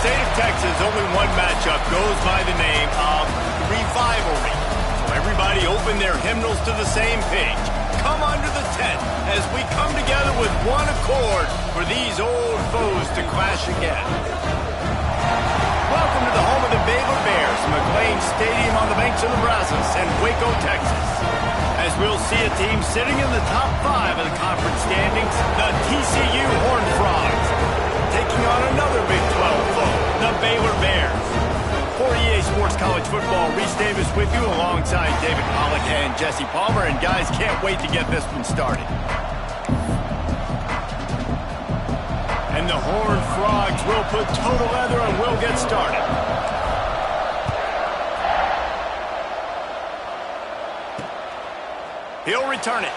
state of Texas, only one matchup goes by the name of Revivalry. So everybody open their hymnals to the same page. Come under the tent as we come together with one accord for these old foes to clash again. Welcome to the home of the Baylor Bears, McLean Stadium on the banks of the Brazos in Waco, Texas. As we'll see a team sitting in the top 5 of the conference standings, the TCU Horned Frogs, taking on another Big 12 foe, the Baylor Bears. For EA Sports College Football, Reese Davis with you alongside David Pollack and Jesse Palmer. And guys, can't wait to get this one started. And the Horned Frogs will put total leather and we'll get started. He'll return it.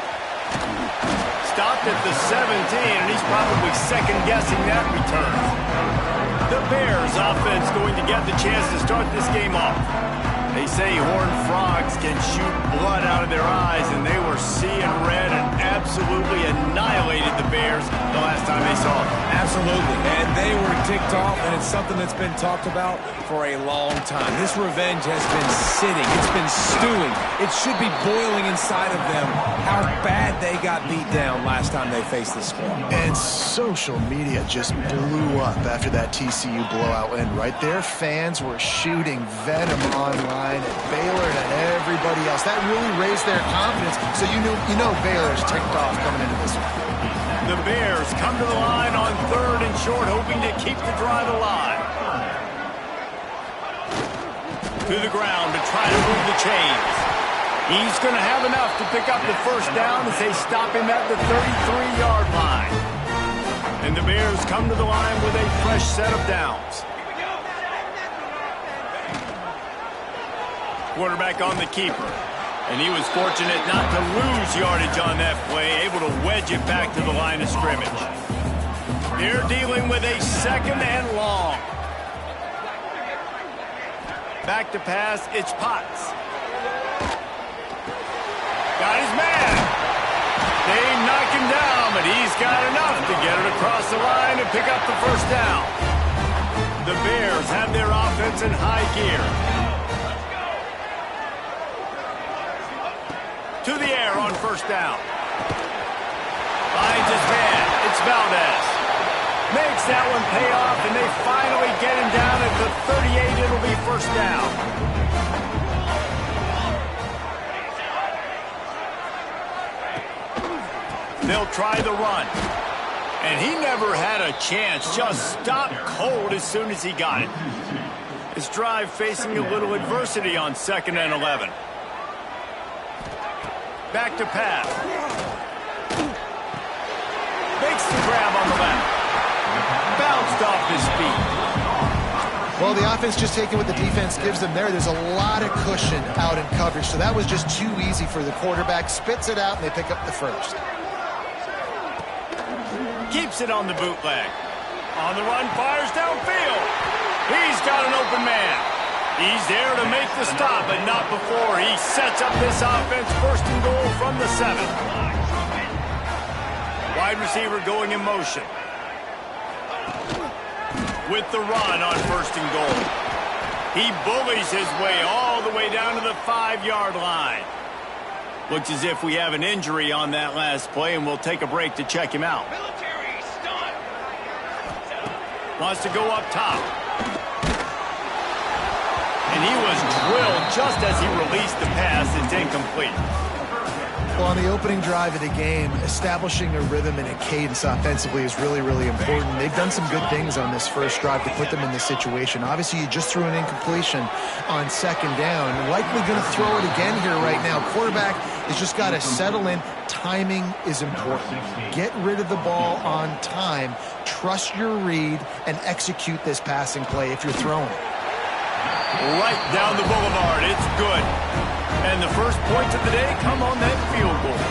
Stopped at the 17, and he's probably second-guessing that return. The Bears offense going to get the chance to start this game off. They say Horned Frogs can shoot blood out of their eyes, and they were seeing red and absolutely annihilated the Bears the last time they saw them. Absolutely, and they were ticked off, and it's something that's been talked about for a long time. This revenge has been sitting. It's been stewing. It should be boiling inside of them how bad they got beat down last time they faced this squad. And social media just blew up after that TCU blowout win. Right there, fans were shooting venom online at Baylor and at everybody else. That really raised their confidence, so you know Baylor's ticked off coming into this one. The Bears come to the line on 3rd and short, hoping to keep the drive alive. To the ground to try to move the chains. He's going to have enough to pick up the first down as they stop him at the 33-yard line. And the Bears come to the line with a fresh set of downs. Quarterback on the keeper. And he was fortunate not to lose yardage on that play, able to wedge it back to the line of scrimmage. They're dealing with a 2nd and long. Back to pass, it's Potts. Got his man. They knock him down, but he's got enough to get it across the line and pick up the first down. The Bears have their offense in high gear. To the air on first down. Finds his man. It's Valdez. Makes that one pay off, and they finally get him down at the 38. It'll be first down. They'll try the run. And he never had a chance. Just stopped cold as soon as he got it. His drive facing a little adversity on 2nd and 11. Back to pass. Makes the grab on the left. Bounced off his feet. Well, the offense just taking what the defense gives them there. There's a lot of cushion out in coverage, so that was just too easy for the quarterback. Spits it out, and they pick up the first. Keeps it on the bootleg. On the run, fires downfield. He's got an open man. He's there to make the stop, but not before he sets up this offense. 1st and goal from the 7. Wide receiver going in motion. With the run on 1st and goal. He bullies his way all the way down to the 5-yard line. Looks as if we have an injury on that last play, and we'll take a break to check him out. Wants to go up top. And he was drilled just as he released the pass. It's incomplete. Well, on the opening drive of the game, establishing a rhythm and a cadence offensively is really, really important. They've done some good things on this first drive to put them in this situation. Obviously, you just threw an incompletion on 2nd down. Likely going to throw it again here right now. Quarterback has just got to settle in. Timing is important. Get rid of the ball on time. Trust your read and execute this passing play if you're throwing it. Right down the boulevard. It's good. And the first points of the day come on that field goal.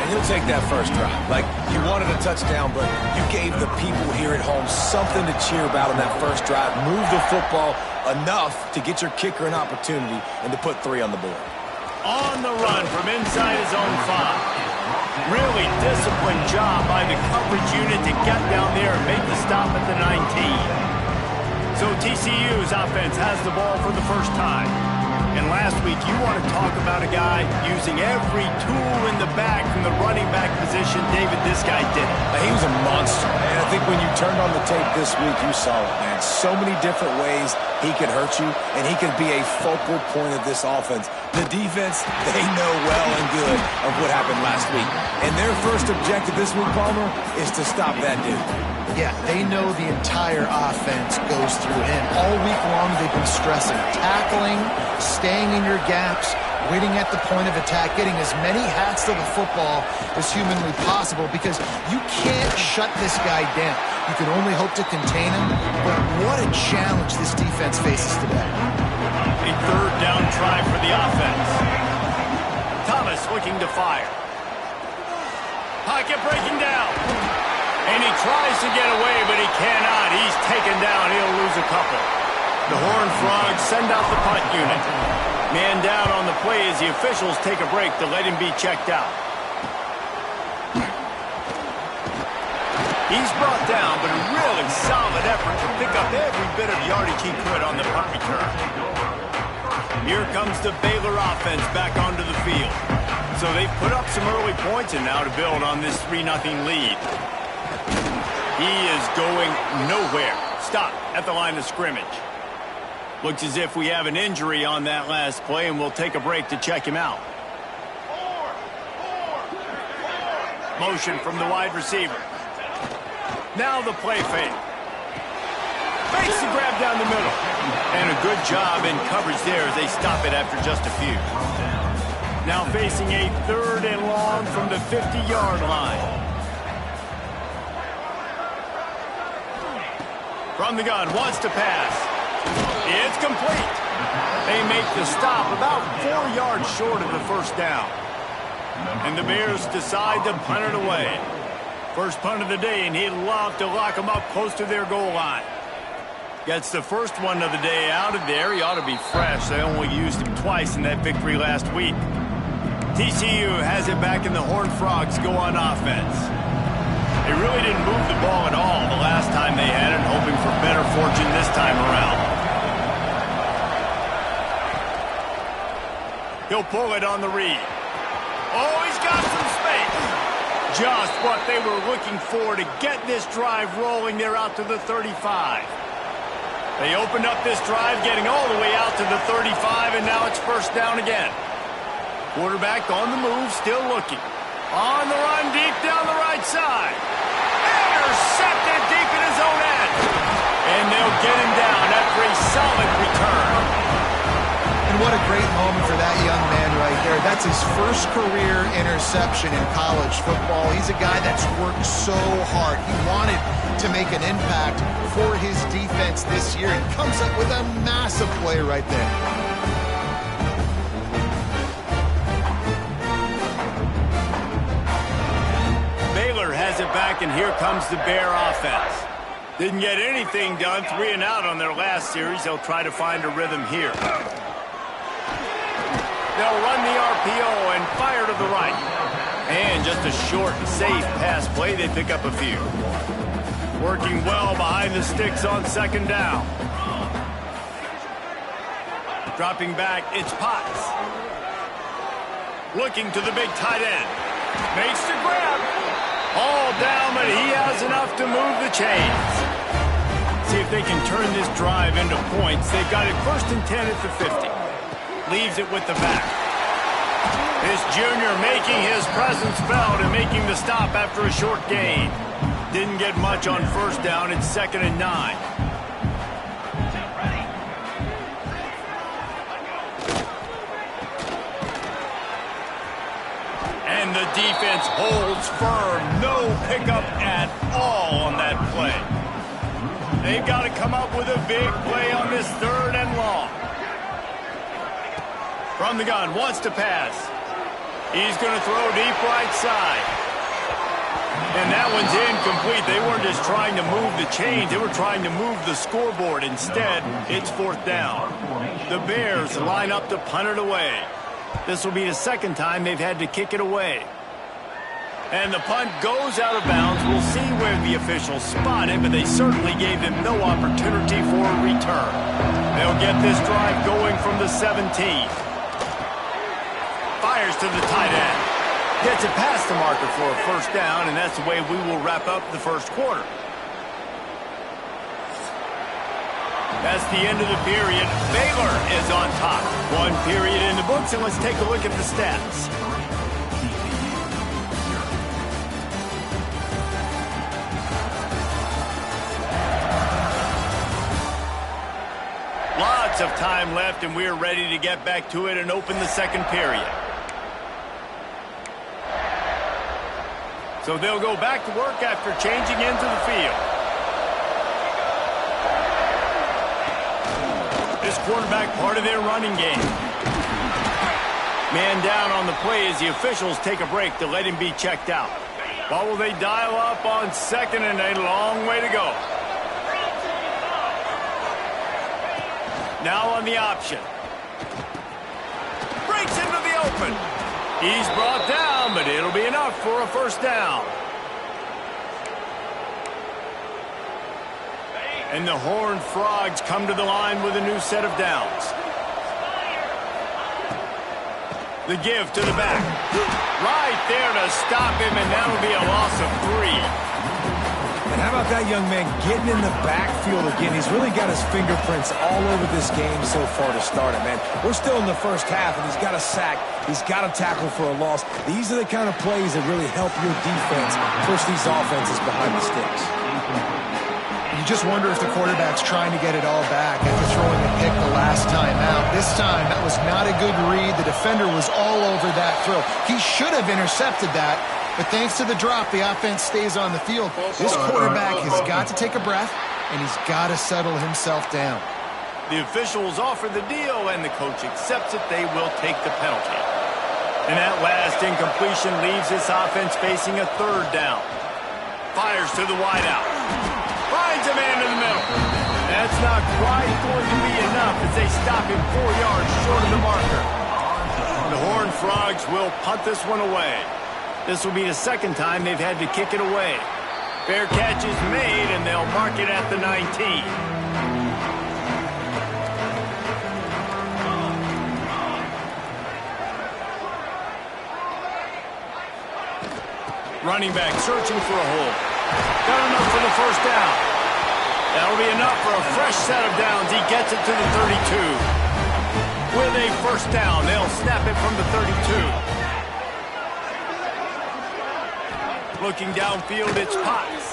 And he'll take that first drive. Like, you wanted a touchdown, but you gave the people here at home something to cheer about on that first drive. Move the football enough to get your kicker an opportunity and to put 3 on the board. On the run from inside his own 5. Really disciplined job by the coverage unit to get down there and make the stop at the 19. So TCU's offense has the ball for the first time. And last week, you want to talk about a guy using every tool in the bag from the running back position. David, this guy did it. He was a monster. And I think when you turned on the tape this week, you saw it, man. So many different ways he can hurt you, and he can be a focal point of this offense. The defense, they know well and good of what happened last week. And their first objective this week, Palmer, is to stop that dude. Yeah, they know the entire offense goes through him. All week long, they've been stressing tackling, staying in your gaps, waiting at the point of attack, getting as many hats to the football as humanly possible, because you can't shut this guy down. You can only hope to contain him, but what a challenge this defense faces today. A third down try for the offense. Thomas looking to fire. Pocket breaking down. And he tries to get away, but he cannot. He's taken down. He'll lose a couple. The Horned Frogs send out the punt unit. Man down on the play as the officials take a break to let him be checked out. He's brought down, but a really solid effort to pick up every bit of yardage he could on the punt return. Here comes the Baylor offense back onto the field. So they've put up some early points and now to build on this 3-0 lead. He is going nowhere. Stop at the line of scrimmage. Looks as if we have an injury on that last play, and we'll take a break to check him out. Motion from the wide receiver. Now the play fake. Fakes the grab down the middle. And a good job in coverage there as they stop it after just a few. Now facing a 3rd and long from the 50-yard line. From the gun, wants to pass. It's complete. They make the stop about 4 yards short of the first down. And the Bears decide to punt it away. First punt of the day, and he'd love to lock them up close to their goal line. Gets the first one of the day out of there. He ought to be fresh. They only used him twice in that victory last week. TCU has it back, and the Horned Frogs go on offense. They really didn't move the ball at all the last time they had it, hoping for better fortune this time around. He'll pull it on the read. Oh, he's got some space. Just what they were looking for to get this drive rolling. They're out to the 35. They opened up this drive, getting all the way out to the 35, and now it's first down again. Quarterback on the move, still looking. On the run, deep down the right side. Intercepted deep in his own end. And they'll get him down after a solid return. And what a great moment for that young man right there. That's his first career interception in college football. He's a guy that's worked so hard. He wanted to make an impact for his defense this year and comes up with a massive play right there. Baylor has it back, and here comes the Bear offense. Didn't get anything done, 3 and out on their last series. They'll try to find a rhythm here. They'll run the RPO and fire to the right. And just a short, safe pass play. They pick up a few. Working well behind the sticks on second down. Dropping back, it's Potts. Looking to the big tight end. Makes the grab. All down, but he has enough to move the chains. See if they can turn this drive into points. They've got it 1st and 10 at the 50. Leaves it with the back. This junior making his presence felt and making the stop after a short gain. Didn't get much on first down. It's 2nd and 9. And the defense holds firm. No pickup at all on that play. They've got to come up with a big play on this 3rd and long. From the gun, wants to pass. He's going to throw deep right side. And that one's incomplete. They weren't just trying to move the chains. They were trying to move the scoreboard. Instead, it's 4th down. The Bears line up to punt it away. This will be the 2nd time they've had to kick it away. And the punt goes out of bounds. We'll see where the officials spot it, but they certainly gave him no opportunity for a return. They'll get this drive going from the 17. Fires to the tight end. Gets it past the marker for a first down, and that's the way we will wrap up the first quarter. That's the end of the period. Baylor is on top. One period in the books, and let's take a look at the stats. Lots of time left, and we're ready to get back to it and open the second period. So they'll go back to work after changing into the field. This quarterback part of their running game. Man down on the play as the officials take a break to let him be checked out. What will they dial up on second, and a long way to go. Now on the option. Breaks into the open. He's brought down, but it'll be enough for a first down. And the Horned Frogs come to the line with a new set of downs. The give to the back. Right there to stop him, and that'll be a loss of 3. And how about that young man getting in the backfield again? He's really got his fingerprints all over this game so far to start it, man. We're still in the first half, and he's got a sack. He's got a tackle for a loss. These are the kind of plays that really help your defense push these offenses behind the sticks. You just wonder if the quarterback's trying to get it all back after throwing a pick the last time out. This time, that was not a good read. The defender was all over that throw. He should have intercepted that, but thanks to the drop, the offense stays on the field. This quarterback has got to take a breath, and he's got to settle himself down. The officials offer the deal, and the coach accepts it. They will take the penalty. And that last incompletion leaves this offense facing a third down. Fires to the wideout. Finds a man in the middle. That's not quite going to be enough as they stop him 4 yards short of the marker. The Horned Frogs will punt this one away. This will be the second time they've had to kick it away. Fair catch is made, and they'll mark it at the 19. Running back searching for a hole. Got enough for the first down. That'll be enough for a fresh set of downs. He gets it to the 32. With a first down, they'll snap it from the 32. Looking downfield, it's Potts.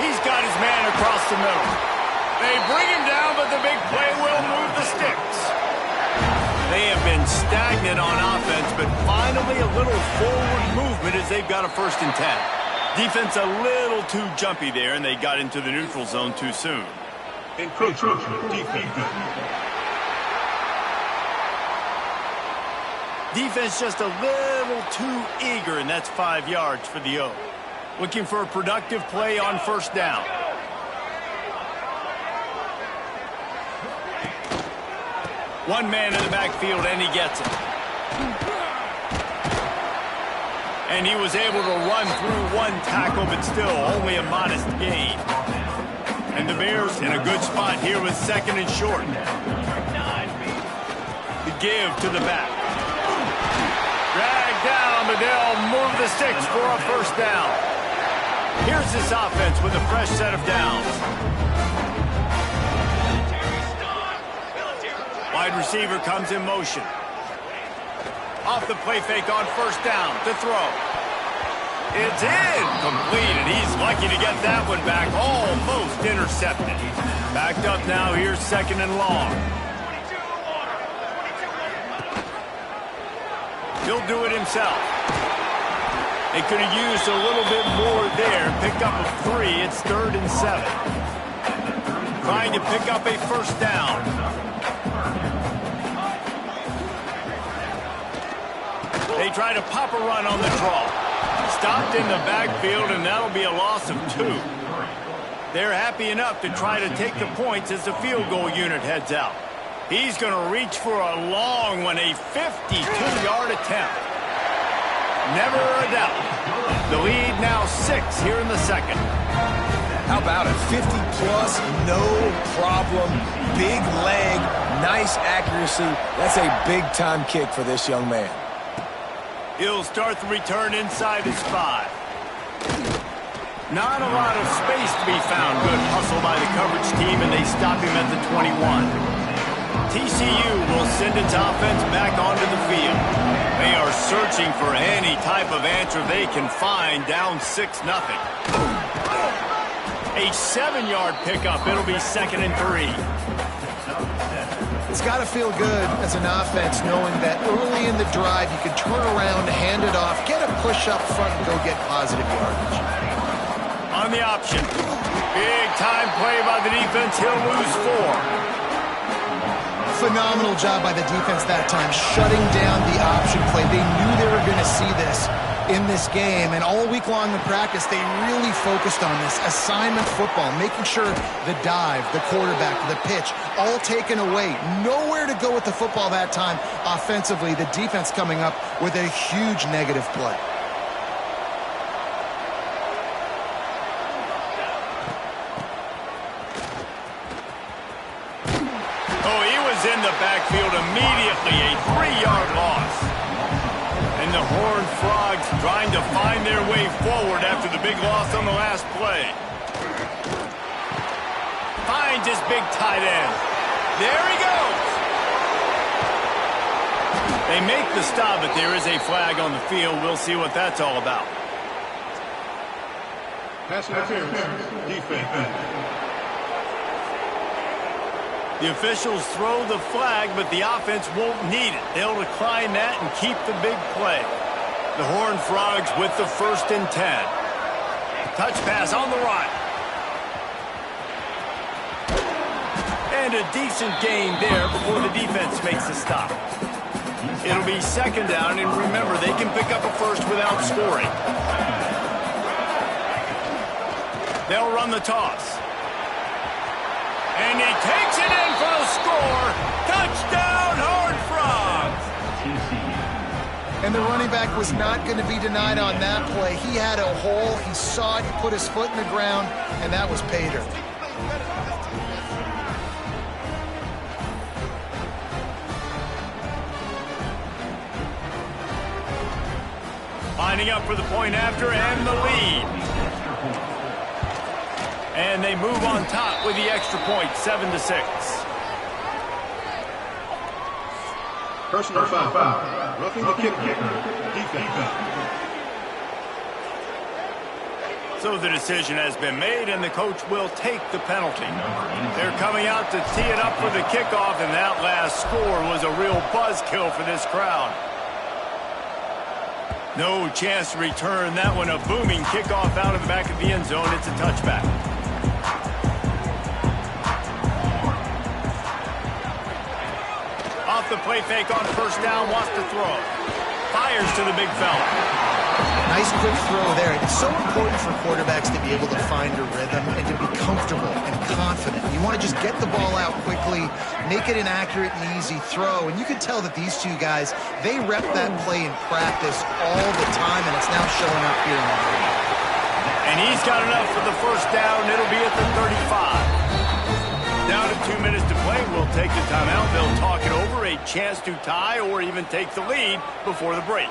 He's got his man across the middle. They bring him down, but the big play will move the sticks. They have been stagnant on offense, but finally a little forward movement as they've got a 1st and 10. Defense a little too jumpy there, and they got into the neutral zone too soon. Encroachment defense. Defense just a little too eager, and that's 5 yards for the O. Looking for a productive play on first down. One man in the backfield, and he gets it. And he was able to run through one tackle, but still only a modest gain. And the Bears in a good spot here with 2nd and short. The give to the back. Dragged down, but they'll move the sticks for a first down. Here's this offense with a fresh set of downs. Wide receiver comes in motion. Off the play fake on first down to throw. It's incomplete, and he's lucky to get that one back. Almost intercepted. Backed up now. Here's 2nd and long. He'll do it himself. They could have used a little bit more there. Pick up a 3. It's 3rd and 7. Trying to pick up a first down. They try to pop a run on the draw. Stopped in the backfield, and that'll be a loss of 2. They're happy enough to try to take the points as the field goal unit heads out. He's going to reach for a long one, a 52-yard attempt. Never a doubt. The lead now 6 here in the second. How about it? 50-plus, no problem. Big leg, nice accuracy. That's a big-time kick for this young man. He'll start the return inside his 5. Not a lot of space to be found. Good hustle by the coverage team, and they stop him at the 21. TCU will send its offense back onto the field. They are searching for any type of answer they can find, down 6-0. A 7-yard pickup. It'll be 2nd and 3. It's got to feel good as an offense knowing that early in the drive you can turn around, hand it off, get a push up front, and go get positive yardage. On the option. Big time play by the defense. He'll lose 4. Phenomenal job by the defense that time, shutting down the option play. They knew they were going to see this in this game, and all week long in practice, they really focused on this assignment football, making sure the dive, the quarterback, the pitch, all taken away. Nowhere to go with the football that time offensively. The defense coming up with a huge negative play. In the backfield immediately, a 3-yard loss. And the Horned Frogs trying to find their way forward after the big loss on the last play. Finds his big tight end. There he goes. They make the stop, but there is a flag on the field. We'll see what that's all about. Pass interference. Defense. The officials throw the flag, but the offense won't need it. They'll decline that and keep the big play. The Horned Frogs with the 1st and 10. Touch pass on the run. And a decent gain there before the defense makes the stop. It'll be 2nd down, and remember, they can pick up a first without scoring. They'll run the toss. And he takes it in for the score. Touchdown, Horned Frogs. And the running back was not going to be denied on that play. He had a hole. He saw it. He put his foot in the ground, and that was pay dirt. Lining up for the point after and the lead. And they move on top with the extra point, 7-6. Personal foul. Roughing the kicker. Defense. So the decision has been made, and the coach will take the penalty. They're coming out to tee it up for the kickoff, and that last score was a real buzzkill for this crowd. No chance to return that one. A booming kickoff out of the back of the end zone. It's a touchback. Off the play fake on 1st down, wants to throw. Fires to the big fella. Nice quick throw there. It's so important for quarterbacks to be able to find a rhythm and to be comfortable and confident. You want to just get the ball out quickly, make it an accurate and easy throw. And you can tell that these two guys, they rep that play in practice all the time, and it's now showing up here in the game. And he's got enough for the 1st down. It'll be at the 35. Down to 2 minutes to play. We'll take the timeout. They'll talk it over. A chance to tie or even take the lead before the break.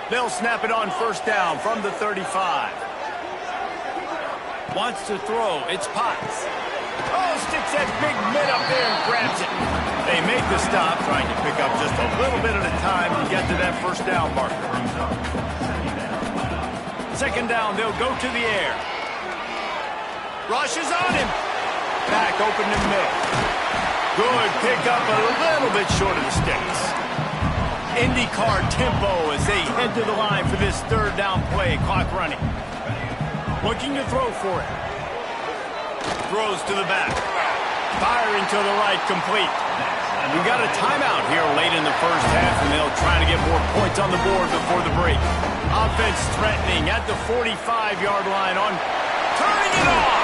They'll snap it on 1st down from the 35. Wants to throw. It's Potts. Oh, sticks that big mid up there and grabs it. They make the stop, trying to pick up just a little bit at a time to get to that 1st down marker. 2nd down, they'll go to the air. Rushes on him. Back open to mid. Good pick up, a little bit short of the sticks. IndyCar tempo as they head to the line for this 3rd down play. Clock running. Looking to throw for it. Throws to the back. Firing to the right, complete. We've got a timeout here late in the 1st half, and they'll try to get more points on the board before the break. Offense threatening at the 45-yard line on turning it on.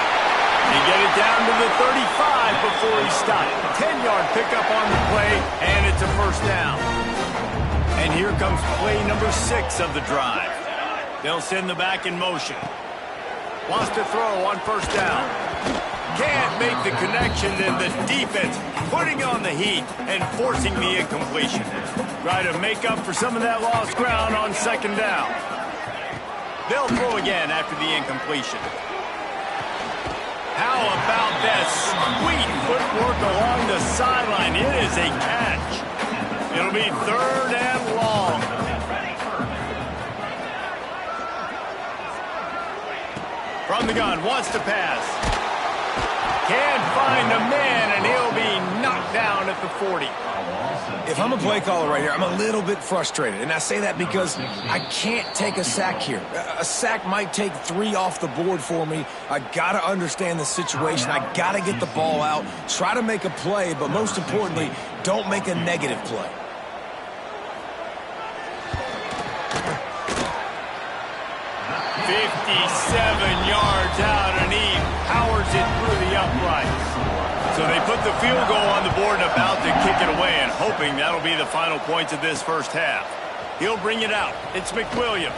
They get it down to the 35 before he stopped. 10-yard pickup on the play, and it's a 1st down. And here comes play number 6 of the drive. They'll send the back in motion. Wants to throw on first down. Can't make the connection, and the defense putting on the heat and forcing the incompletion. Try to make up for some of that lost ground on second down. They'll throw again after the incompletion. How about that sweet footwork along the sideline? It is a catch. It'll be third and long. From the gun, wants to pass. Can't find a man, and he'll be knocked down at the 40. If I'm a play caller right here, I'm a little bit frustrated. And I say that because I can't take a sack here. A sack might take 3 off the board for me. I got to understand the situation. I got to get the ball out, try to make a play, but most importantly, don't make a negative play. Yards out, and he powers it through the uprights. So they put the field goal on the board and about to kick it away, and hoping that'll be the final points of this first half. He'll bring it out. It's McWilliams.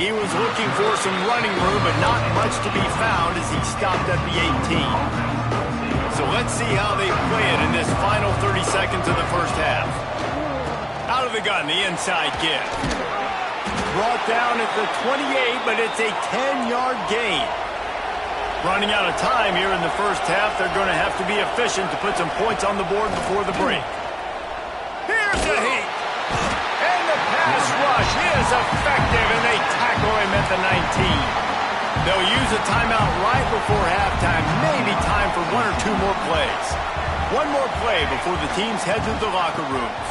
He was looking for some running room, but not much to be found as he stopped at the 18. So let's see how they play it in this final 30 seconds of the first half. Out of the gun, the inside give. Brought down at the 28, but it's a 10-yard gain. Running out of time here in the first half, they're going to have to be efficient to put some points on the board before the break. Here's the heat. And the pass rush is effective, and they tackle him at the 19. They'll use a timeout right before halftime, maybe time for 1 or 2 more plays. One more play before the teams head to the locker rooms.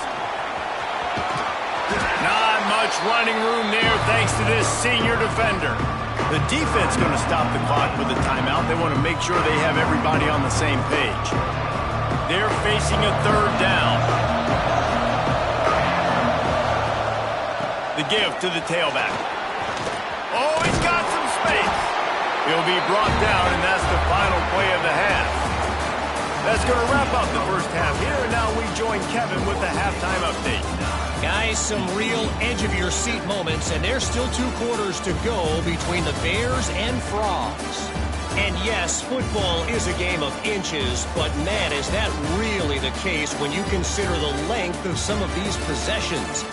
Not much running room there thanks to this senior defender. The defense going to stop the clock with a timeout. They want to make sure they have everybody on the same page. They're facing a third down. The give to the tailback. Oh, he's got some space. He'll be brought down, and that's the final play of the half. That's going to wrap up the first half here, and now we join Kevin with the halftime update. Guys, some real edge-of-your-seat moments, and there's still 2 quarters to go between the Bears and Frogs. And yes, football is a game of inches, but man, is that really the case when you consider the length of some of these possessions.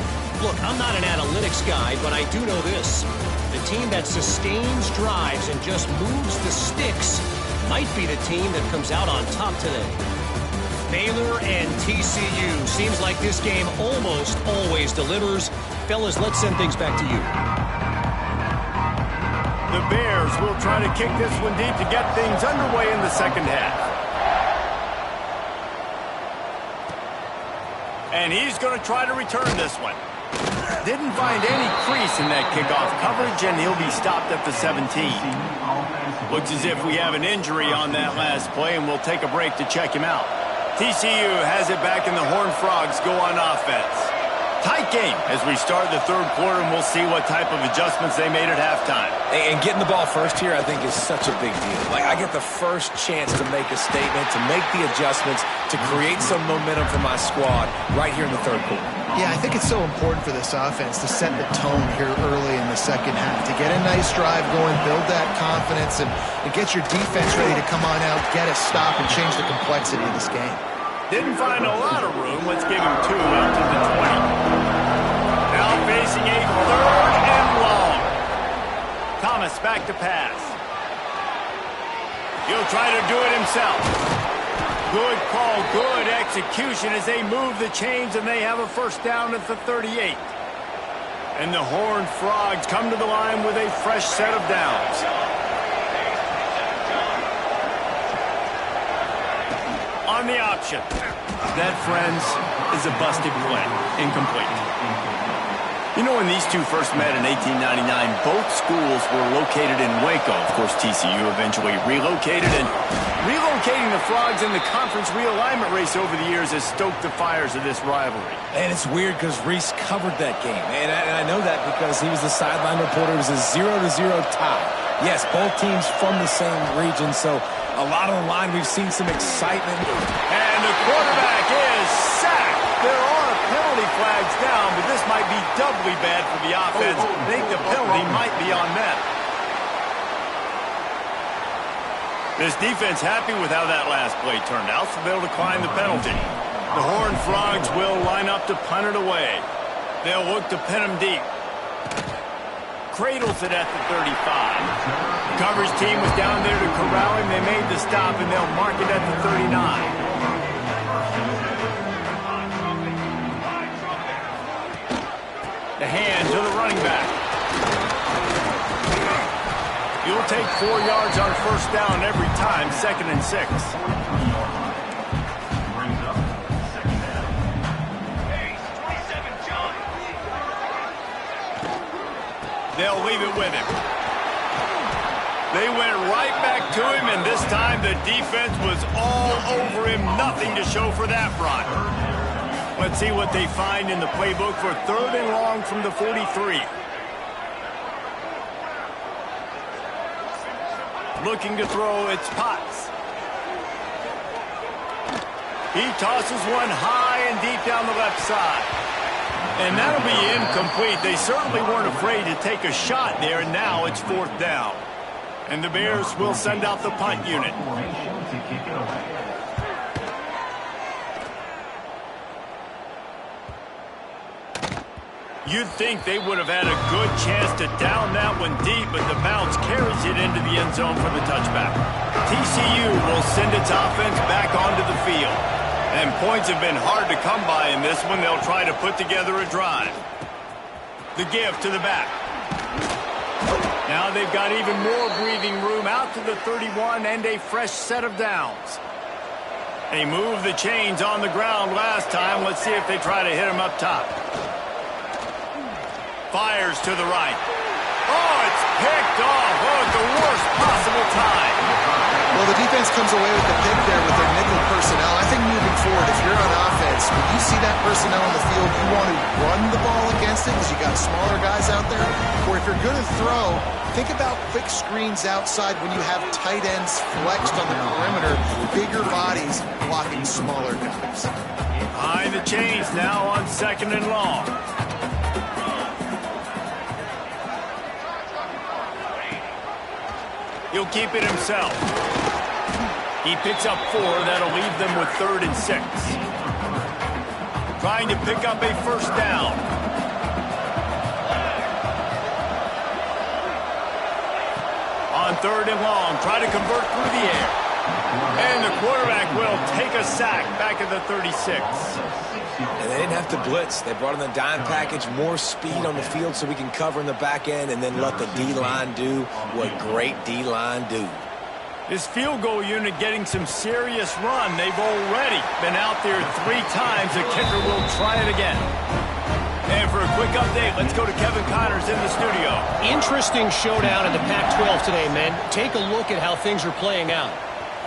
Look, I'm not an analytics guy, but I do know this. The team that sustains drives and just moves the sticks might be the team that comes out on top today. Baylor and TCU. Seems like this game almost always delivers. Fellas, let's send things back to you. The Bears will try to kick this one deep to get things underway in the second half. And he's going to try to return this one. Didn't find any crease in that kickoff coverage, and he'll be stopped at the 17. Looks as if we have an injury on that last play, and we'll take a break to check him out. TCU has it back, and the Horned Frogs go on offense. Tight game as we start the third quarter, and we'll see what type of adjustments they made at halftime. And getting the ball first here, I think, is such a big deal. Like, I get the first chance to make a statement, to make the adjustments, to create some momentum for my squad right here in the third quarter. Yeah, I think it's so important for this offense to set the tone here early in the second half, to get a nice drive going, build that confidence, and get your defense ready to come on out, get a stop, and change the complexity of this game. Didn't find a lot of room. Let's give him 2 out to the 20. Now facing a third and long. Thomas back to pass. He'll try to do it himself. Good call, good execution as they move the chains, and they have a first down at the 38. And the Horned Frogs come to the line with a fresh set of downs. On the option. That, friends, is a busted play. Incomplete. You know, when these two first met in 1899, both schools were located in Waco. Of course, TCU eventually relocated, and relocating the Frogs in the conference realignment race over the years has stoked the fires of this rivalry. And it's weird because Reese covered that game. And I know that because he was the sideline reporter. It was a 0-0 tie. Yes, both teams from the same region, so a lot on the line. We've seen some excitement. And the quarterback is sacked. There are penalty flags down, but this might be doubly bad for the offense. I think the penalty might be on them. This defense happy with how that last play turned out, so they'll decline the penalty. The Horned Frogs will line up to punt it away. They'll look to pin him deep. Cradles it at the 35. The coverage team was down there to corral him. They made the stop, and they'll mark it at the 39. The hand to the running back. You'll take 4 yards on first down every time, 2nd and 6. They'll leave it with him. They went right back to him, and this time the defense was all over him. Nothing to show for that run. Let's see what they find in the playbook for 3rd and long from the 43. Looking to throw, it's Potts. He tosses one high and deep down the left side. And that'll be incomplete. They certainly weren't afraid to take a shot there, and now it's 4th down. And the Bears will send out the punt unit. You'd think they would have had a good chance to down that one deep, but the bounce carries it into the end zone for the touchback. TCU will send its offense back onto the field. And points have been hard to come by in this one. They'll try to put together a drive. The give to the back. Now they've got even more breathing room out to the 31 and a fresh set of downs. They moved the chains on the ground last time. Let's see if they try to hit them up top. Fires to the right. Oh, it's picked off. Oh, at the worst possible time. Well, the defense comes away with the pick there with their nickel personnel. I think moving forward, if you're on offense, when you see that personnel on the field, you want to run the ball against it because you got smaller guys out there. Or if you're going to throw, think about quick screens outside when you have tight ends flexed on the perimeter, bigger bodies blocking smaller guys. Behind the chains now on 2nd and long. He'll keep it himself. He picks up 4. That'll leave them with 3rd and 6. Trying to pick up a first down. On 3rd and long, try to convert through the air. And the quarterback will take a sack back at the 36. And they didn't have to blitz. They brought in the dime package, more speed on the field so we can cover in the back end and then let the D-line do what great D-line do. This field goal unit getting some serious run. They've already been out there 3 times. The kicker will try it again. And for a quick update, let's go to Kevin Connors in the studio. Interesting showdown in the Pac-12 today, men. Take a look at how things are playing out.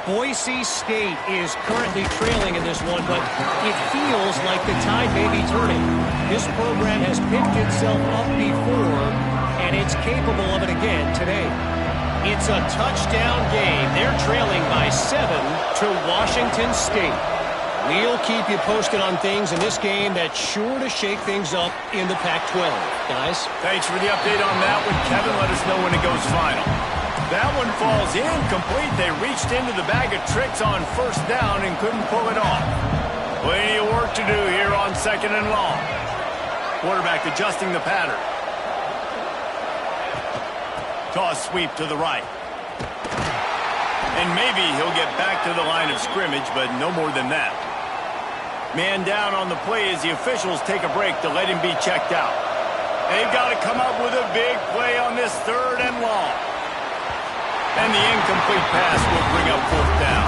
Boise State is currently trailing in this one, but it feels like the tide may be turning. This program has picked itself up before, and it's capable of it again today. It's a touchdown game. They're trailing by 7 to Washington State. We'll keep you posted on things in this game that's sure to shake things up in the Pac-12. Guys? Thanks for the update on that one, Kevin. Let us know when it goes final. That one falls incomplete. They reached into the bag of tricks on first down and couldn't pull it off. Plenty of work to do here on 2nd and long. Quarterback adjusting the pattern. Toss sweep to the right. And maybe he'll get back to the line of scrimmage, but no more than that. Man down on the play as the officials take a break to let him be checked out. They've got to come up with a big play on this 3rd and long. And the incomplete pass will bring up 4th down.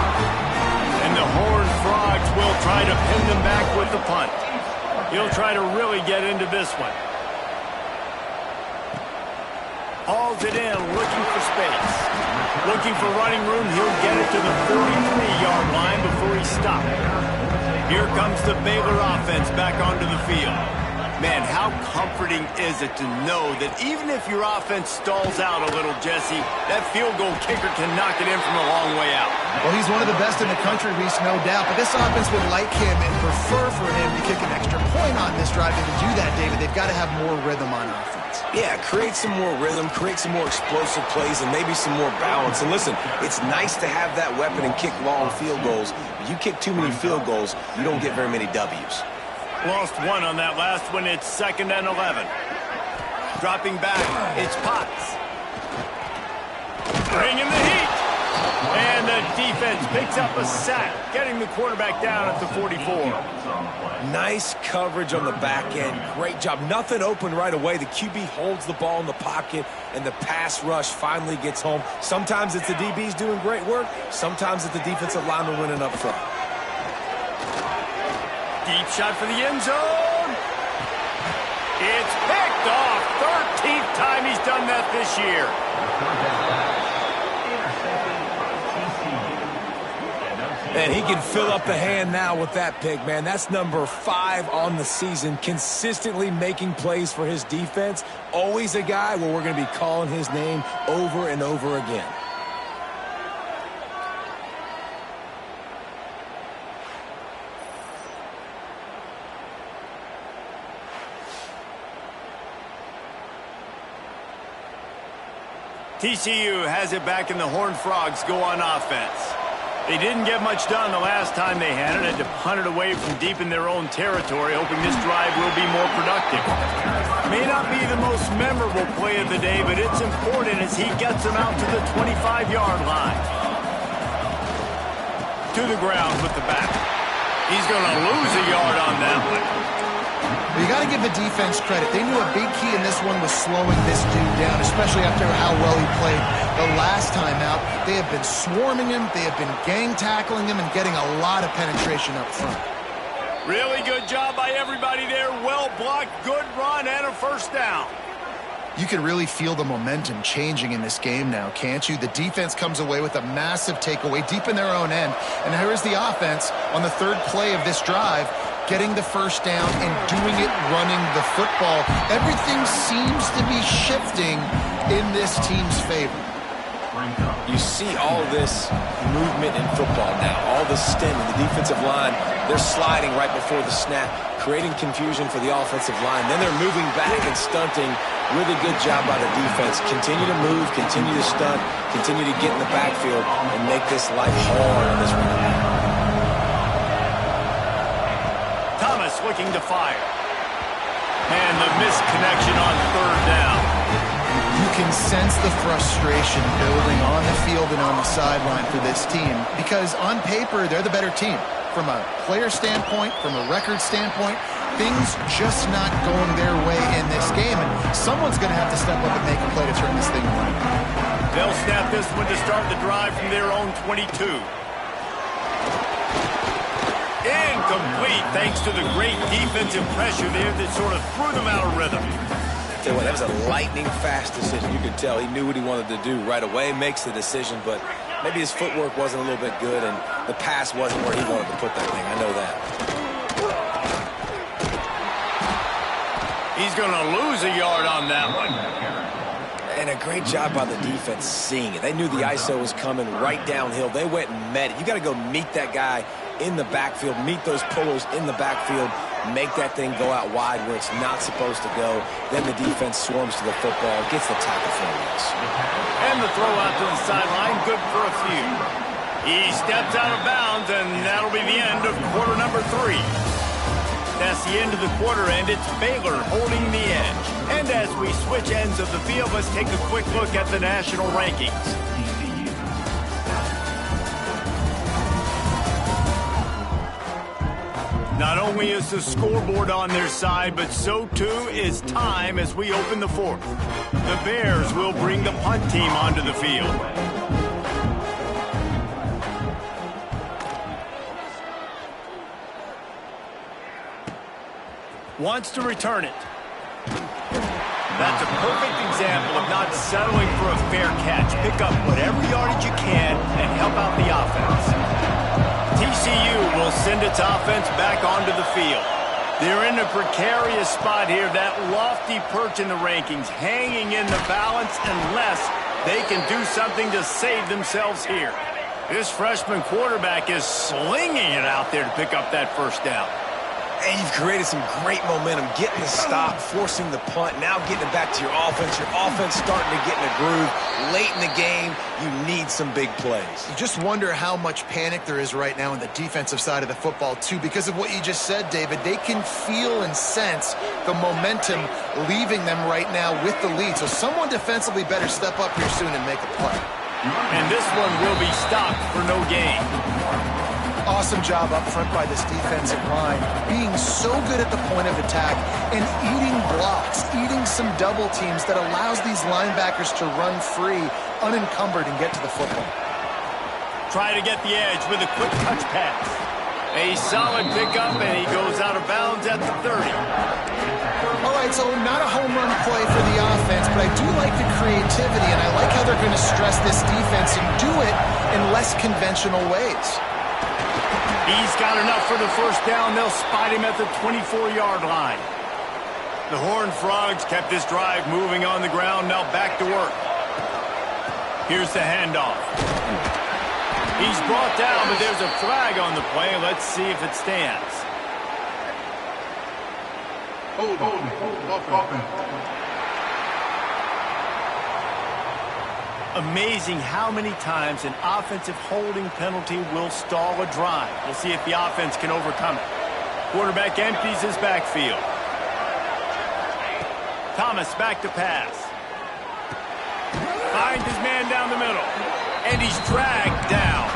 And the Horned Frogs will try to pin them back with the punt. He'll try to really get into this one. Hauls it in, looking for space. Looking for running room, he'll get it to the 43-yard line before he's stopped. Here comes the Baylor offense back onto the field. Man, how comforting is it to know that even if your offense stalls out a little, Jesse, that field goal kicker can knock it in from a long way out. Well, he's one of the best in the country, Reese, no doubt. But this offense would like him and prefer for him to kick an extra point on this drive. And to do that, David, they've got to have more rhythm on offense. Yeah, create some more rhythm, create some more explosive plays, and maybe some more balance. And listen, it's nice to have that weapon and kick long field goals. If you kick too many field goals, you don't get very many W's. Lost one on that last one. It's 2nd and 11. Dropping back, it's Potts. Bringing the heat. And the defense picks up a sack, getting the quarterback down at the 44. Nice coverage on the back end. Great job. Nothing open right away. The QB holds the ball in the pocket, and the pass rush finally gets home. Sometimes it's the DBs doing great work. Sometimes it's the defensive lineman winning up front. Deep shot for the end zone. It's picked off. 13th time he's done that this year. And he can fill up the hand now with that pick, man. That's number 5 on the season, consistently making plays for his defense. Always a guy where we're going to be calling his name over and over again. TCU has it back, and the Horned Frogs go on offense. They didn't get much done the last time they had it. Had to punt it away from deep in their own territory, hoping this drive will be more productive. May not be the most memorable play of the day, but it's important as he gets them out to the 25-yard line. To the ground with the back. He's going to lose a yard on that one. You got to give the defense credit. They knew a big key in this one was slowing this dude down, especially after how well he played the last time out. They have been swarming him. They have been gang tackling him and getting a lot of penetration up front. Really good job by everybody there. Well blocked, good run, and a first down. You can really feel the momentum changing in this game now, can't you? The defense comes away with a massive takeaway deep in their own end. And here's the offense on the 3rd play of this drive, getting the first down and doing it running the football. Everything seems to be shifting in this team's favor. You see all this movement in football now, all the stemming, the defensive line, they're sliding right before the snap, creating confusion for the offensive line. Then they're moving back and stunting. Really good job by the defense. Continue to move, continue to stunt, continue to get in the backfield and make this life hard on this running back. Thomas looking to fire. And the missed connection on 3rd down. You can sense the frustration building on the field and on the sideline for this team because on paper, they're the better team. From a player standpoint, from a record standpoint, things just not going their way in this game. And someone's going to have to step up and make a play to turn this thing around. They'll snap this one to start the drive from their own 22. Incomplete, thanks to the great defensive pressure there that sort of threw them out of rhythm. Tell you what, that was a lightning-fast decision. You could tell he knew what he wanted to do right away, makes the decision, but maybe his footwork wasn't a little bit good, and the pass wasn't where he wanted to put that thing. I know that. He's going to lose a yard on that one. And a great job by the defense seeing it. They knew the ISO was coming right downhill. They went and met it. You got to go meet that guy in the backfield, meet those pullers in the backfield, make that thing go out wide where it's not supposed to go. Then the defense swarms to the football, gets the tackle for a loss. And the throw out to the sideline, good for a few. He steps out of bounds, and that'll be the end of quarter number 3. That's the end of the quarter, and it's Baylor holding the edge. And as we switch ends of the field, let's take a quick look at the national rankings. Not only is the scoreboard on their side, but so too is time as we open the 4th. The Bears will bring the punt team onto the field. Wants to return it. That's a perfect example of not settling for a fair catch. Pick up whatever yardage you can and help out the offense. TCU will send its offense back onto the field. They're in a precarious spot here, that lofty perch in the rankings, hanging in the balance unless they can do something to save themselves here. This freshman quarterback is slinging it out there to pick up that first down. And you've created some great momentum, getting the stop, forcing the punt, now getting it back to your offense. Your offense starting to get in a groove. Late in the game, you need some big plays. You just wonder how much panic there is right now on the defensive side of the football, too, because of what you just said, David. They can feel and sense the momentum leaving them right now with the lead. So someone defensively better step up here soon and make a play. And this one will be stopped for no gain. Awesome job up front by this defensive line, being so good at the point of attack and eating blocks, eating some double teams that allows these linebackers to run free, unencumbered, and get to the football. Try to get the edge with a quick touch pass. A solid pickup, and he goes out of bounds at the 30. All right, so not a home run play for the offense, but I do like the creativity, and I like how they're going to stress this defense and do it in less conventional ways. He's got enough for the first down. They'll spot him at the 24-yard line. The Horned Frogs kept this drive moving on the ground. Now back to work. Here's the handoff. He's brought down, but there's a flag on the play. Let's see if it stands. Hold offense. Amazing how many times an offensive holding penalty will stall a drive. We'll see if the offense can overcome it. Quarterback empties his backfield. Thomas back to pass. Finds his man down the middle. And he's dragged down.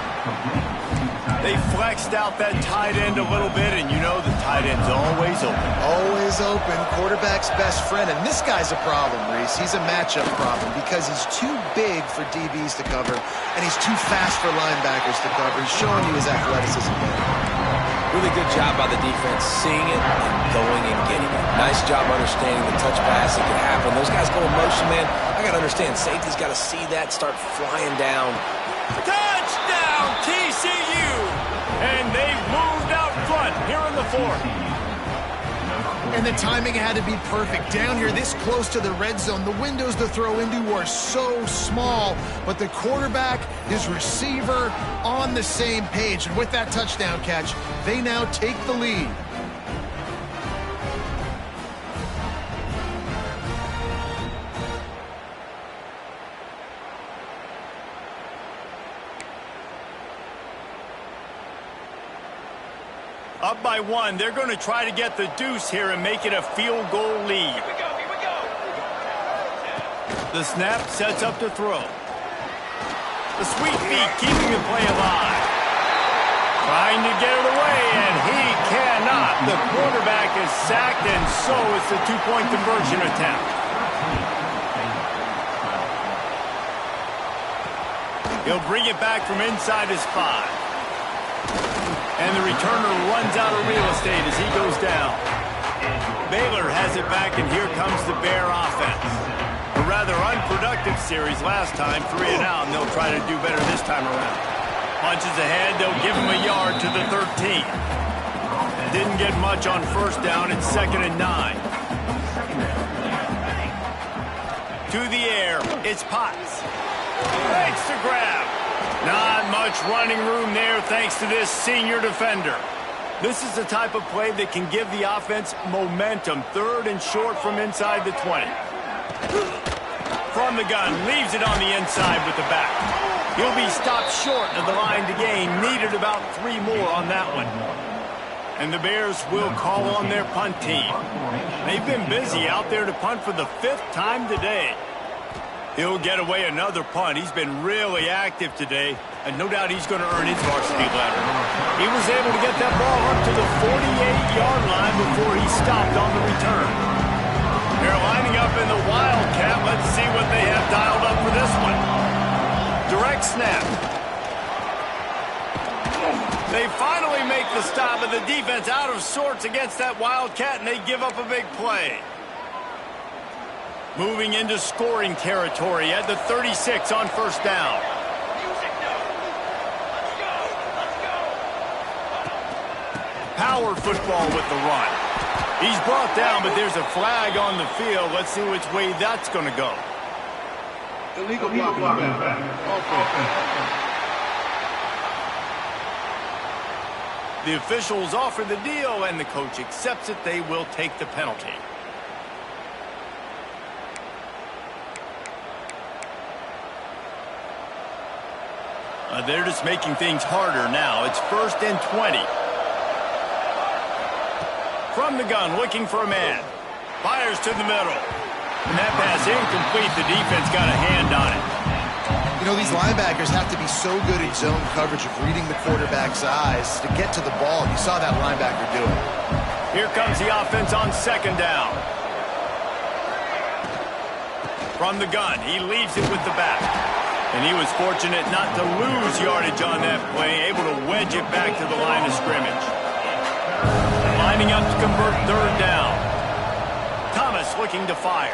They flexed out that tight end a little bit, and you know the tight end's always open. Always open, quarterback's best friend. And this guy's a problem, Reese. He's a matchup problem because he's too big for DBs to cover, and he's too fast for linebackers to cover. He's showing you his athleticism there. Really good job by the defense, seeing it and going and getting it. Nice job understanding the touch pass that can happen. Those guys go in motion, man. I got to understand, safety's got to see that, start flying down. Touchdown, TCU! And they've moved out front here in the fourth. And the timing had to be perfect. Down here, this close to the red zone, the windows to throw into are so small, but the quarterback, his receiver, on the same page. And with that touchdown catch, they now take the lead. Up by one, they're going to try to get the deuce here and make it a field goal lead. Here we go. The snap sets up to throw. The sweet feet keeping the play alive. Trying to get it away, and he cannot. The quarterback is sacked, and so is the two-point conversion attempt. He'll bring it back from inside his 5. And the returner runs out of real estate as he goes down. Baylor has it back, and here comes the Bear offense. A rather unproductive series last time, 3 and out, and they'll try to do better this time around. Punches ahead, they'll give him a yard to the 13. Didn't get much on first down, it's 2nd and 9. To the air, it's Potts. Thanks to grab. Not much running room there thanks to this senior defender. This is the type of play that can give the offense momentum. 3rd and short from inside the 20. From the gun, leaves it on the inside with the back. He'll be stopped short of the line to gain. Needed about 3 more on that one. And the Bears will call on their punt team. They've been busy out there to punt for the 5th time today. He'll get away another punt. He's been really active today, and no doubt he's going to earn his varsity letter. He was able to get that ball up to the 48-yard line before he stopped on the return. They're lining up in the Wildcat. Let's see what they have dialed up for this one. Direct snap. They finally make the stop, and the defense out of sorts against that Wildcat, and they give up a big play. Moving into scoring territory at the 36 on first down. Power football with the run. He's brought down, but there's a flag on the field. Let's see which way that's going to go. Illegal blocking. The officials offer the deal, and the coach accepts it. They will take the penalty. They're just making things harder now. It's 1st and 20. From the gun, looking for a man. Fires to the middle. And that pass incomplete. The defense got a hand on it. You know, these linebackers have to be so good in zone coverage of reading the quarterback's eyes to get to the ball. You saw that linebacker do it. Here comes the offense on 2nd down. From the gun, he leaves it with the back. And he was fortunate not to lose yardage on that play, able to wedge it back to the line of scrimmage. Lining up to convert 3rd down. Thomas looking to fire.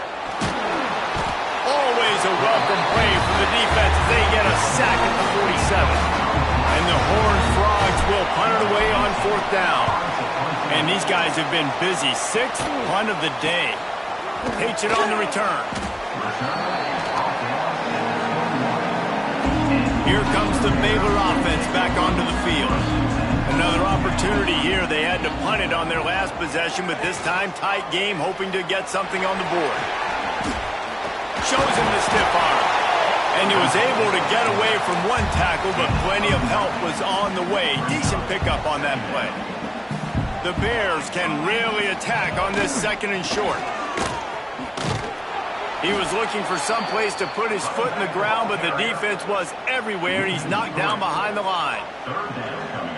Always a welcome play for the defense as they get a sack at the 47. And the Horned Frogs will punt it away on 4th down. And these guys have been busy. 6th punt of the day. Takes it on the return. Here comes the Baylor offense back onto the field. Another opportunity here. They had to punt it on their last possession, but this time tight game, hoping to get something on the board. Shows him the stiff arm. And he was able to get away from one tackle, but plenty of help was on the way. Decent pickup on that play. The Bears can really attack on this 2nd and short. He was looking for some place to put his foot in the ground, but the defense was everywhere. He's knocked down behind the line.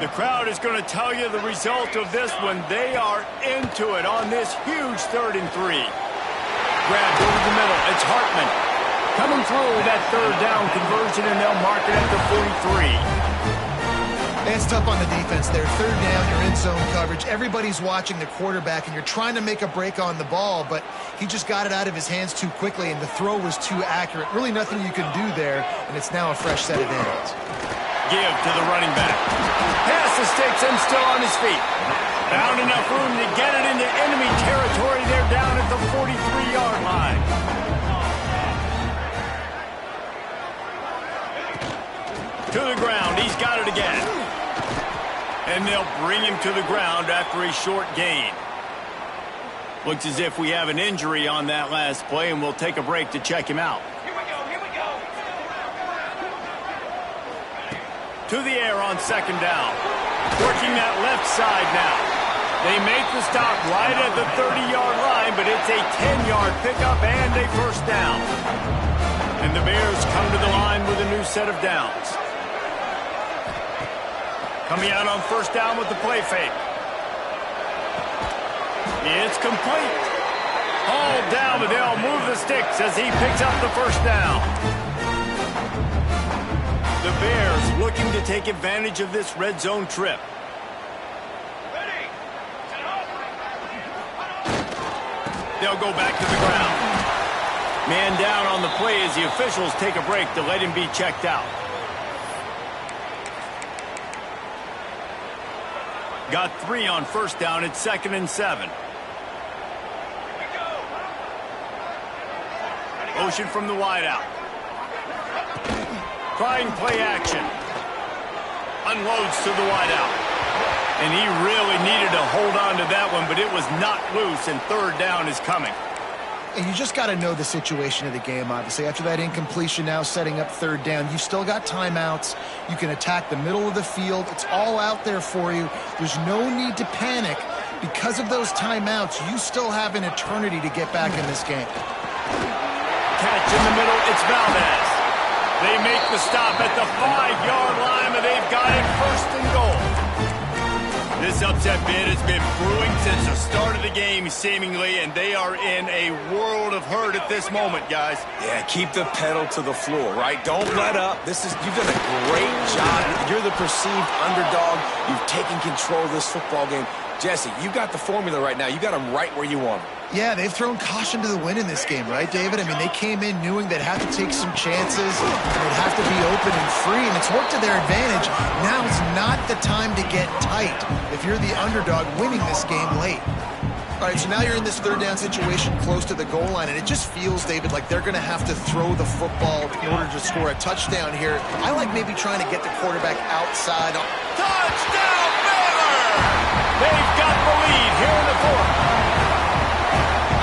The crowd is going to tell you the result of this when they are into it on this huge 3rd and 3. Grabbed over the middle. It's Hartman coming through that 3rd down conversion, and they'll mark it at the 43. It's tough on the defense there. 3rd down, you're in zone coverage. Everybody's watching the quarterback, and you're trying to make a break on the ball, but he just got it out of his hands too quickly, and the throw was too accurate. Really nothing you can do there, and it's now a fresh set of downs. Give to the running back. Pass the sticks and still on his feet. Found enough room to get it into enemy territory. They're down at the 43-yard line. To the ground. He's got it again. And they'll bring him to the ground after a short gain. Looks as if we have an injury on that last play, and we'll take a break to check him out. Here we go. To the air on 2nd down. Working that left side now. They make the stop right at the 30-yard line, but it's a 10-yard pickup and a 1st down. And the Bears come to the line with a new set of downs. Coming out on 1st down with the play fake. It's complete. Hauled down, but they'll move the sticks as he picks up the 1st down. The Bears looking to take advantage of this red zone trip. They'll go back to the ground. Man down on the play as the officials take a break to let him be checked out. Got 3 on 1st down. It's 2nd and 7. Motion from the wideout. Trying play action. Unloads to the wideout. And he really needed to hold on to that one, but it was not loose, and 3rd down is coming. And you just got to know the situation of the game, obviously. After that incompletion, now setting up 3rd down, you've still got timeouts. You can attack the middle of the field. It's all out there for you. There's no need to panic. Because of those timeouts, you still have an eternity to get back in this game. Catch in the middle, it's Valdez. They make the stop at the 5-yard line, but they've got it 1st and goal. This upset bid has been brewing since the start of the game, seemingly, and they are in a world of hurt at this moment, guys. Yeah, keep the pedal to the floor, right? Don't let up. You've done a great job. You're the perceived underdog. You've taken control of this football game. Jesse, you got the formula right now. You got them right where you want them. Yeah, they've thrown caution to the wind in this game, right, David? I mean, they came in knowing they'd have to take some chances, they'd have to be open and free, and it's worked to their advantage. Now is not the time to get tight if you're the underdog winning this game late. All right, so now you're in this 3rd down situation close to the goal line, and it just feels, David, like they're going to have to throw the football in order to score a touchdown here. I like maybe trying to get the quarterback outside. Touchdown, Baylor! They've got the lead here in the fourth.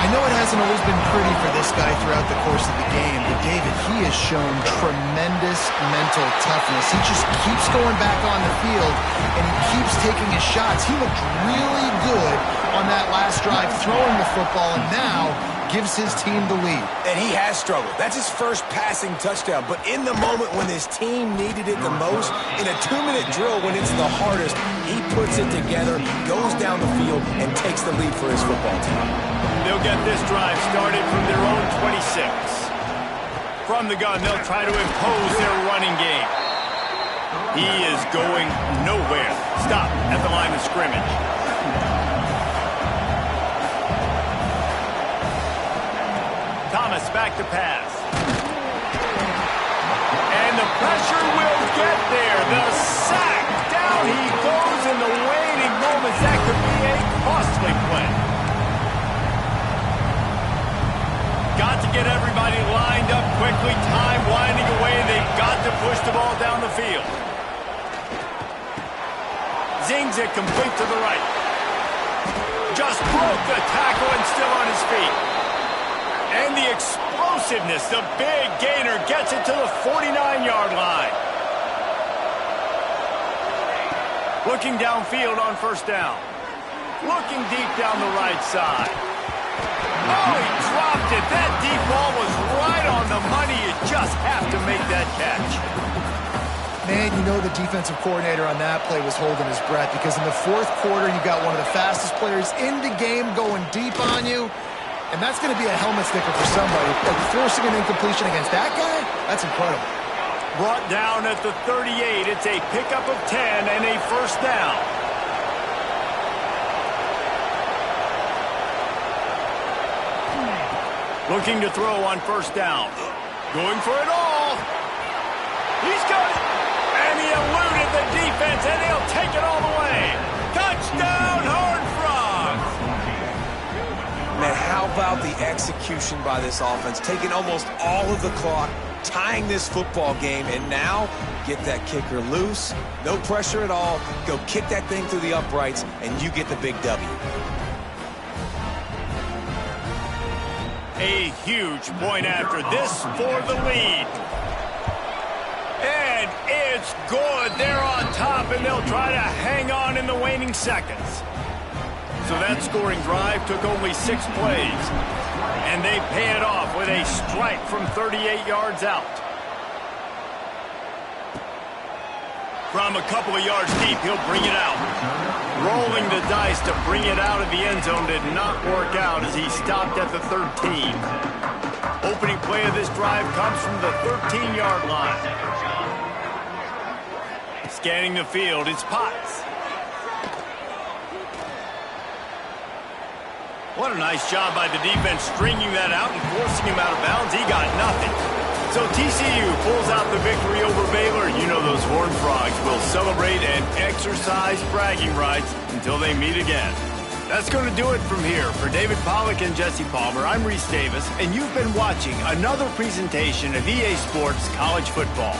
I know it hasn't always been pretty for this guy throughout the course of the game, but David, he has shown tremendous mental toughness. He just keeps going back on the field, and he keeps taking his shots. He looked really good on that last drive throwing the football, and now gives his team the lead. And he has struggled. That's his first passing touchdown. But in the moment when his team needed it the most, in a 2-minute drill when it's the hardest, he puts it together, goes down the field, and takes the lead for his football team. They'll get this drive started from their own 26. From the gun, they'll try to impose their running game. He is going nowhere. Stop at the line of scrimmage. Thomas back to pass. And the pressure will get there. The sack. Down he goes in the waning moments. That could be a costly play. Got to get everybody lined up quickly. Time winding away. They've got to push the ball down the field. Zings it complete to the right. Just broke the tackle and still on his feet. And the explosiveness, the big gainer gets it to the 49-yard line. Looking downfield on first down. Looking deep down the right side. Oh, he dropped it. That deep ball was right on the money. You just have to make that catch. Man, you know the defensive coordinator on that play was holding his breath, because in the fourth quarter, you got one of the fastest players in the game going deep on you. And that's going to be a helmet sticker for somebody. Like forcing an incompletion against that guy, that's incredible. Brought down at the 38. It's a pickup of 10 and a first down. Looking to throw on first down. Going for it all. He's got it. And he eluded the defense, and he'll take it all the way. Touchdown, Horned Frogs. Man, how about the execution by this offense? Taking almost all of the clock, tying this football game, and now get that kicker loose. No pressure at all. Go kick that thing through the uprights, and you get the big W. A huge point after this for the lead. And it's good. They're on top, and they'll try to hang on in the waning seconds. So that scoring drive took only 6 plays. And they pay it off with a strike from 38 yards out. From a couple of yards deep, he'll bring it out. Rolling the dice to bring it out of the end zone did not work out as he stopped at the 13. Opening play of this drive comes from the 13-yard line. Scanning the field, it's Potts. What a nice job by the defense stringing that out and forcing him out of bounds. He got nothing. So TCU pulls out the victory over Baylor. You know those Horned Frogs will celebrate and exercise bragging rights until they meet again. That's going to do it from here. For David Pollack and Jesse Palmer, I'm Reese Davis, and you've been watching another presentation of EA Sports College Football.